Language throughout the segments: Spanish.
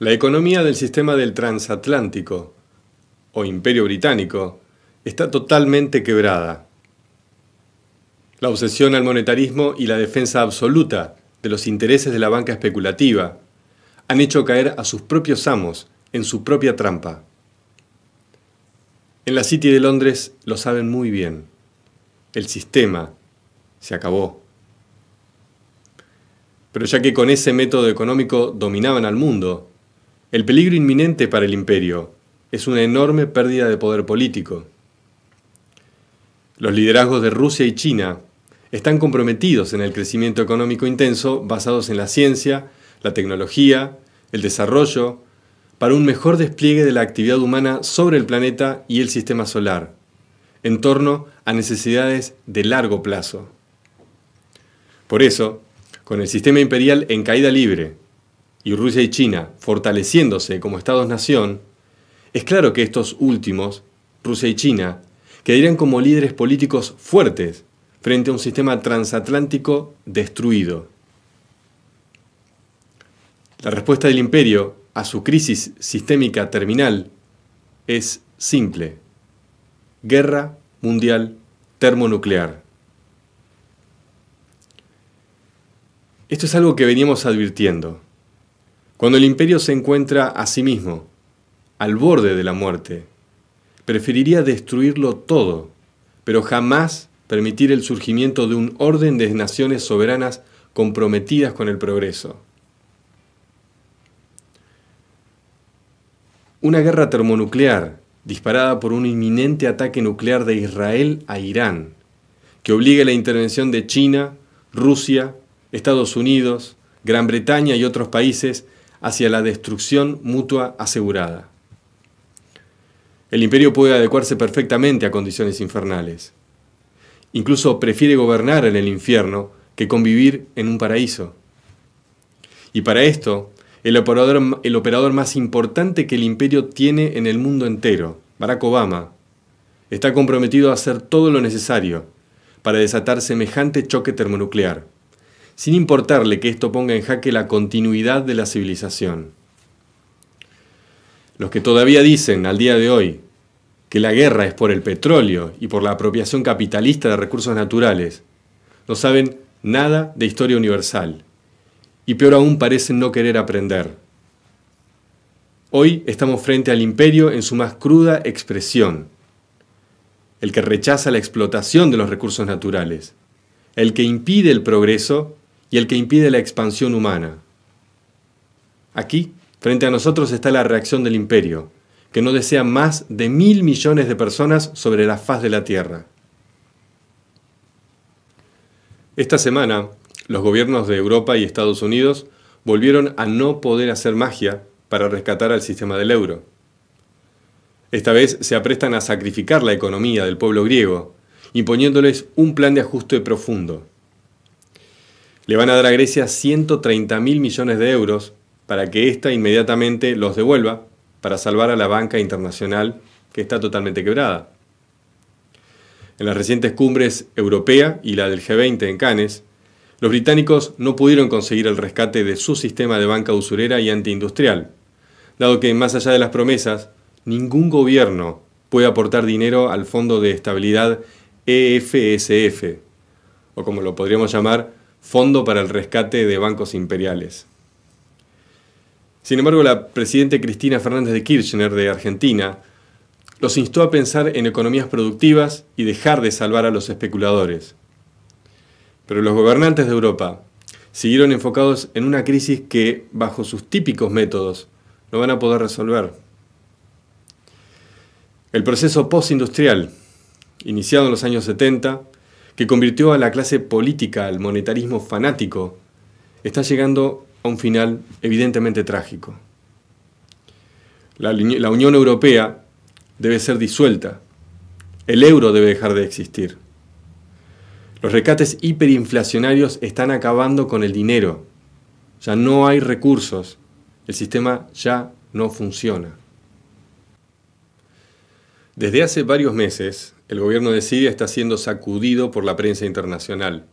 La economía del sistema del transatlántico, o Imperio Británico, está totalmente quebrada. La obsesión al monetarismo y la defensa absoluta de los intereses de la banca especulativa han hecho caer a sus propios amos en su propia trampa. En la City de Londres lo saben muy bien. El sistema se acabó. Pero ya que con ese método económico dominaban al mundo, el peligro inminente para el imperio es una enorme pérdida de poder político. Los liderazgos de Rusia y China están comprometidos en el crecimiento económico intenso basados en la ciencia, la tecnología, el desarrollo, para un mejor despliegue de la actividad humana sobre el planeta y el sistema solar, en torno a necesidades de largo plazo. Por eso, con el sistema imperial en caída libre y Rusia y China fortaleciéndose como Estados-nación, es claro que estos últimos, Rusia y China, quedarían como líderes políticos fuertes frente a un sistema transatlántico destruido. La respuesta del imperio a su crisis sistémica terminal es simple: guerra mundial termonuclear. Esto es algo que veníamos advirtiendo. Cuando el imperio se encuentra a sí mismo, al borde de la muerte, preferiría destruirlo todo, pero jamás permitir el surgimiento de un orden de naciones soberanas comprometidas con el progreso. Una guerra termonuclear disparada por un inminente ataque nuclear de Israel a Irán, que obligue a la intervención de China, Rusia, Estados Unidos, Gran Bretaña y otros países hacia la destrucción mutua asegurada. El imperio puede adecuarse perfectamente a condiciones infernales. Incluso prefiere gobernar en el infierno que convivir en un paraíso. Y para esto, el operador más importante que el imperio tiene en el mundo entero, Barack Obama, está comprometido a hacer todo lo necesario para desatar semejante choque termonuclear, sin importarle que esto ponga en jaque la continuidad de la civilización. Los que todavía dicen al día de hoy que la guerra es por el petróleo y por la apropiación capitalista de recursos naturales, no saben nada de historia universal, y peor aún parecen no querer aprender. Hoy estamos frente al imperio en su más cruda expresión, el que rechaza la explotación de los recursos naturales, el que impide el progreso y el que impide la expansión humana. Aquí, frente a nosotros, está la reacción del imperio, que no desea más de 1.000 millones de personas sobre la faz de la Tierra. Esta semana, los gobiernos de Europa y Estados Unidos volvieron a no poder hacer magia para rescatar al sistema del euro. Esta vez se aprestan a sacrificar la economía del pueblo griego, imponiéndoles un plan de ajuste profundo. Le van a dar a Grecia 130.000 millones de euros para que ésta inmediatamente los devuelva para salvar a la banca internacional que está totalmente quebrada. En las recientes cumbres europea y la del G20 en Cannes, los británicos no pudieron conseguir el rescate de su sistema de banca usurera y antiindustrial, dado que, más allá de las promesas, ningún gobierno puede aportar dinero al Fondo de Estabilidad EFSF, o como lo podríamos llamar, Fondo para el Rescate de Bancos Imperiales. Sin embargo, la presidenta Cristina Fernández de Kirchner de Argentina los instó a pensar en economías productivas y dejar de salvar a los especuladores. Pero los gobernantes de Europa siguieron enfocados en una crisis que, bajo sus típicos métodos, no van a poder resolver. El proceso postindustrial, iniciado en los años 70, que convirtió a la clase política al monetarismo fanático, está llegando a un final evidentemente trágico. La Unión Europea debe ser disuelta. El euro debe dejar de existir. Los rescates hiperinflacionarios están acabando con el dinero. Ya no hay recursos. El sistema ya no funciona. Desde hace varios meses, el gobierno de Siria está siendo sacudido por la prensa internacional,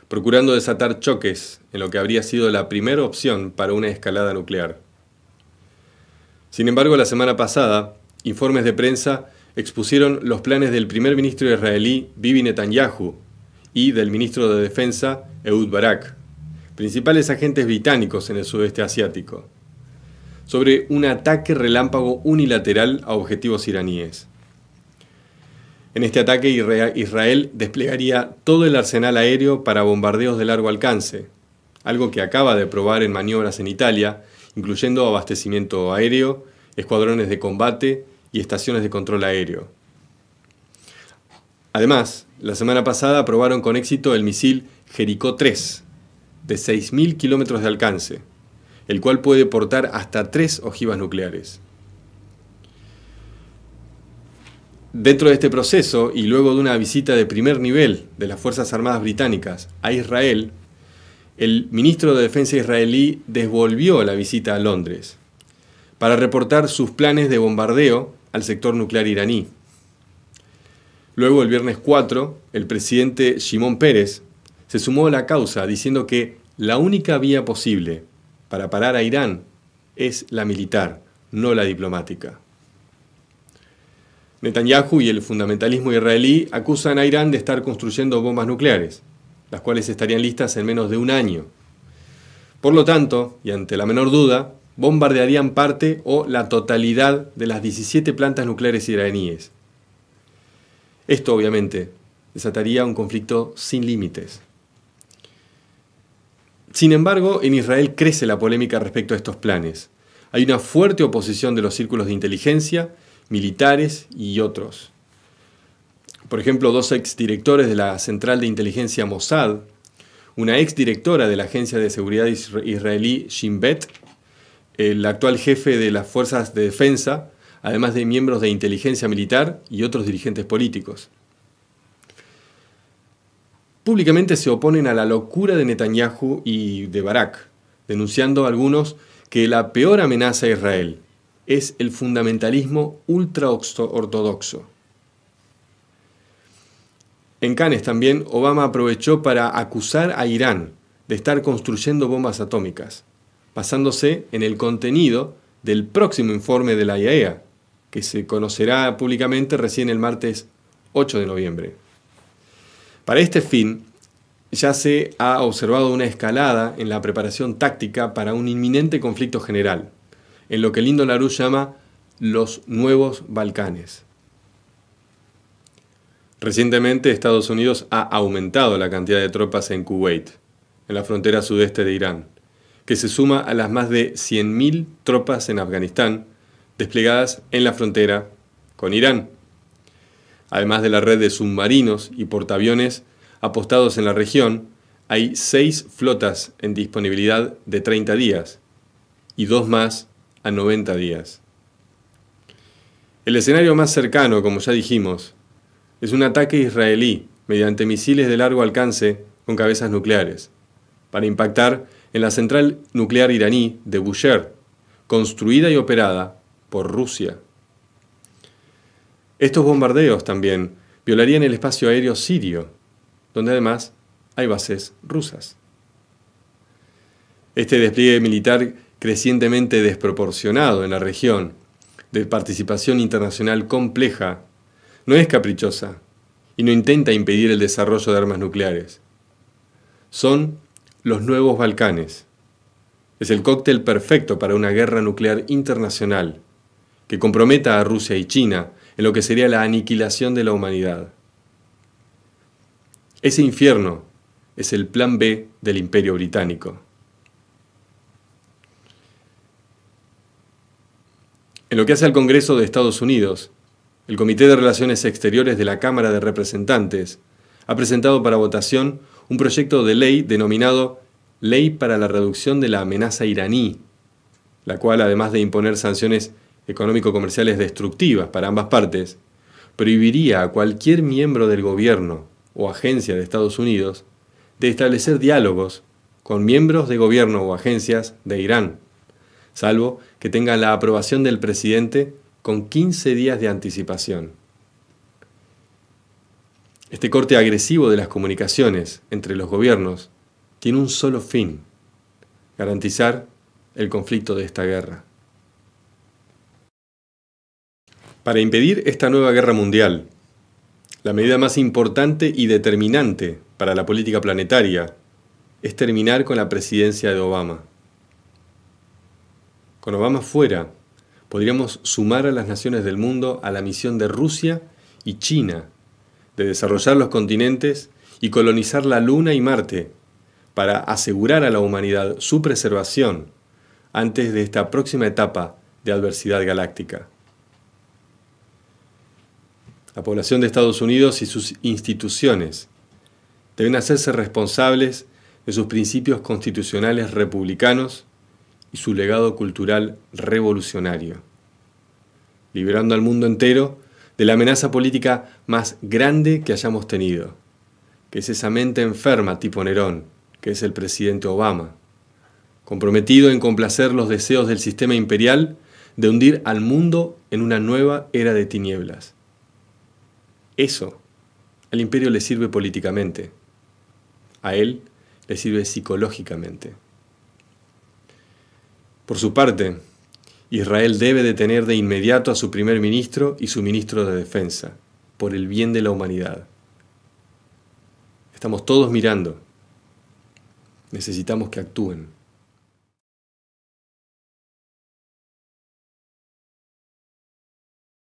procurando desatar choques en lo que habría sido la primera opción para una escalada nuclear. Sin embargo, la semana pasada, informes de prensa expusieron los planes del primer ministro israelí Bibi Netanyahu y del ministro de Defensa Ehud Barak, principales agentes británicos en el sudeste asiático, sobre un ataque relámpago unilateral a objetivos iraníes. En este ataque, Israel desplegaría todo el arsenal aéreo para bombardeos de largo alcance, algo que acaba de probar en maniobras en Italia, incluyendo abastecimiento aéreo, escuadrones de combate y estaciones de control aéreo. Además, la semana pasada probaron con éxito el misil Jericó 3, de 6.000 kilómetros de alcance, el cual puede portar hasta 3 ojivas nucleares. Dentro de este proceso, y luego de una visita de primer nivel de las Fuerzas Armadas británicas a Israel, el ministro de Defensa israelí devolvió la visita a Londres para reportar sus planes de bombardeo al sector nuclear iraní. Luego, el viernes 4, el presidente Shimon Peres se sumó a la causa diciendo que la única vía posible para parar a Irán es la militar, no la diplomática. Netanyahu y el fundamentalismo israelí acusan a Irán de estar construyendo bombas nucleares, las cuales estarían listas en menos de un año. Por lo tanto, y ante la menor duda, bombardearían parte o la totalidad de las 17 plantas nucleares iraníes. Esto, obviamente, desataría un conflicto sin límites. Sin embargo, en Israel crece la polémica respecto a estos planes. Hay una fuerte oposición de los círculos de inteligencia, militares y otros. Por ejemplo, 2 exdirectores de la Central de Inteligencia Mossad, una exdirectora de la Agencia de Seguridad israelí Shin Bet, el actual jefe de las Fuerzas de Defensa, además de miembros de inteligencia militar y otros dirigentes políticos. Públicamente se oponen a la locura de Netanyahu y de Barak, denunciando algunos que la peor amenaza a Israel es el fundamentalismo ultraortodoxo. En Cannes también, Obama aprovechó para acusar a Irán de estar construyendo bombas atómicas, basándose en el contenido del próximo informe de la IAEA, que se conocerá públicamente recién el martes 8 de noviembre. Para este fin, ya se ha observado una escalada en la preparación táctica para un inminente conflicto general, en lo que Lyndon LaRouche llama los nuevos Balcanes. Recientemente, Estados Unidos ha aumentado la cantidad de tropas en Kuwait, en la frontera sudeste de Irán, que se suma a las más de 100.000 tropas en Afganistán desplegadas en la frontera con Irán. Además de la red de submarinos y portaaviones apostados en la región, hay 6 flotas en disponibilidad de 30 días y 2 más a 90 días. El escenario más cercano, como ya dijimos, es un ataque israelí mediante misiles de largo alcance con cabezas nucleares, para impactar en la central nuclear iraní de Bushehr, construida y operada por Rusia. Estos bombardeos también violarían el espacio aéreo sirio, donde además hay bases rusas. Este despliegue militar crecientemente desproporcionado en la región, de participación internacional compleja, no es caprichosa y no intenta impedir el desarrollo de armas nucleares. Son los nuevos Balcanes. Es el cóctel perfecto para una guerra nuclear internacional que comprometa a Rusia y China en lo que sería la aniquilación de la humanidad. Ese infierno es el plan B del Imperio Británico. En lo que hace al Congreso de Estados Unidos, el Comité de Relaciones Exteriores de la Cámara de Representantes ha presentado para votación un proyecto de ley denominado Ley para la Reducción de la Amenaza Iraní, la cual, además de imponer sanciones económico-comerciales destructivas para ambas partes, prohibiría a cualquier miembro del gobierno o agencia de Estados Unidos de establecer diálogos con miembros de gobierno o agencias de Irán, salvo que tengan la aprobación del presidente con 15 días de anticipación. Este corte agresivo de las comunicaciones entre los gobiernos tiene un solo fin: garantizar el conflicto de esta guerra. Para impedir esta nueva guerra mundial, la medida más importante y determinante para la política planetaria es terminar con la presidencia de Obama. Con Obama fuera, podríamos sumar a las naciones del mundo a la misión de Rusia y China de desarrollar los continentes y colonizar la Luna y Marte para asegurar a la humanidad su preservación antes de esta próxima etapa de adversidad galáctica. La población de Estados Unidos y sus instituciones deben hacerse responsables de sus principios constitucionales republicanos y su legado cultural revolucionario, liberando al mundo entero de la amenaza política más grande que hayamos tenido, que es esa mente enferma tipo Nerón, que es el presidente Obama, comprometido en complacer los deseos del sistema imperial de hundir al mundo en una nueva era de tinieblas. Eso al imperio le sirve políticamente, a él le sirve psicológicamente. Por su parte, Israel debe detener de inmediato a su primer ministro y su ministro de Defensa, por el bien de la humanidad. Estamos todos mirando. Necesitamos que actúen.